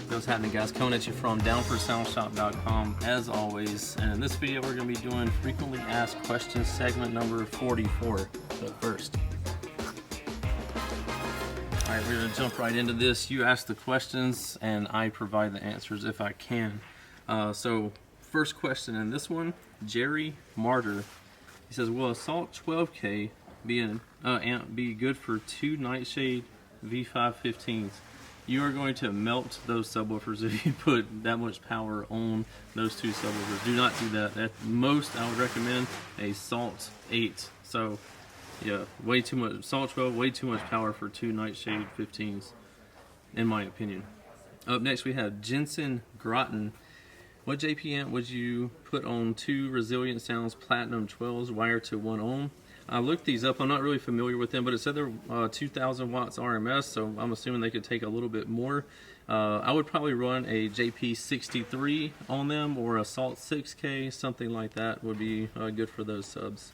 What's happening, guys? Coming at you from downforsoundshop.com as always, and in this video we're going to be doing frequently asked questions segment number 44. But first, alright, we're going to jump right into this. You ask the questions and I provide the answers if I can. So first question in this one, Jerry Martyr, he says, will Assault 12K be good for two Nightshade V515s? You are going to melt those subwoofers if you put that much power on those two subwoofers. Do not do that. At most, I would recommend a Salt 8. So, yeah, way too much. Salt 12, way too much power for two Nightshade 15s, in my opinion. Up next, we have Jensen Groton. What JP amp would you put on two Resilient Sounds Platinum 12s wired to 1 ohm? I looked these up. I'm not really familiar with them, but it said they're 2,000 watts RMS, so I'm assuming they could take a little bit more. I would probably run a JP63 on them or a Salt 6K, something like that would be good for those subs.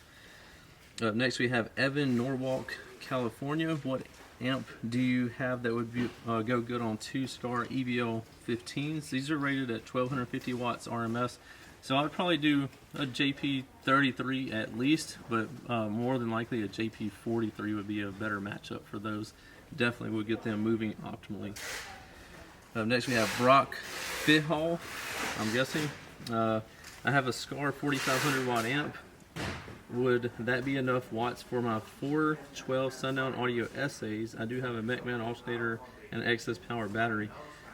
Next we have Evan, Norwalk, California. What amp do you have that would be, go good on 2-star EBL 15s? These are rated at 1250 watts RMS. So I would probably do a JP33 at least, but more than likely a JP43 would be a better matchup for those. Definitely would get them moving optimally. Next we have Brock Fithall, I'm guessing. I have a Scar 4500 watt amp. Would that be enough watts for my 412 Sundown Audio Essays? I do have a MechMan alternator and an excess power battery.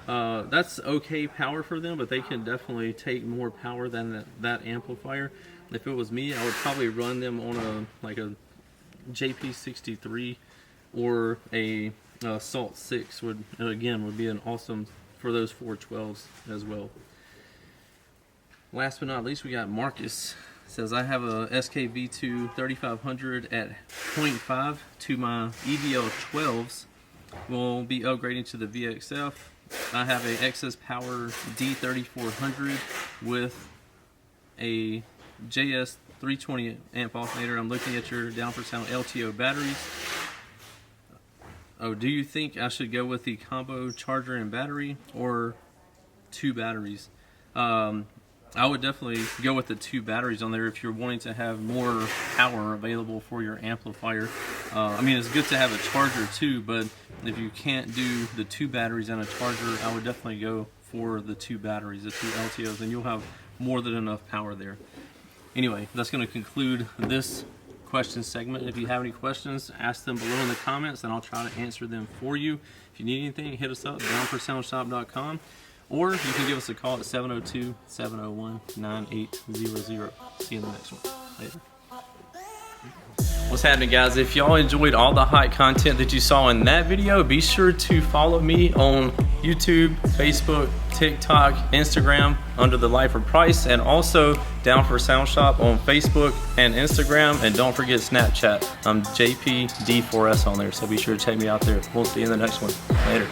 That's okay power for them, but they can definitely take more power than that amplifier. If it was me, I would probably run them on a JP63 or a Salt 6 would be an awesome for those 412s as well. Last but not least, we got Marcus. Says, I have a SKV2 3500 at 0.5 to my EVL 12s. We'll be upgrading to the VXF. I have a excess power D3400 with a JS 320 amp alternator. I'm looking at your Down for Sound LTO batteries. Oh, do you think I should go with the combo charger and battery or two batteries? I would definitely go with the two batteries on there if you're wanting to have more power available for your amplifier. I mean, it's good to have a charger too, but if you can't do the two batteries and a charger, I would definitely go for the two batteries, the two LTOs, and you'll have more than enough power there. Anyway, that's going to conclude this question segment. If you have any questions, ask them below in the comments and I'll try to answer them for you. If you need anything, hit us up, downforsoundshop.com. Or you can give us a call at 702-701-9800. See you in the next one. Later. What's happening, guys? If y'all enjoyed all the hot content that you saw in that video, be sure to follow me on YouTube, Facebook, TikTok, Instagram under the Life of Price, and also Down for Sound Shop on Facebook and Instagram. And don't forget Snapchat. I'm JPD4S on there, so be sure to check me out there. We'll see you in the next one. Later.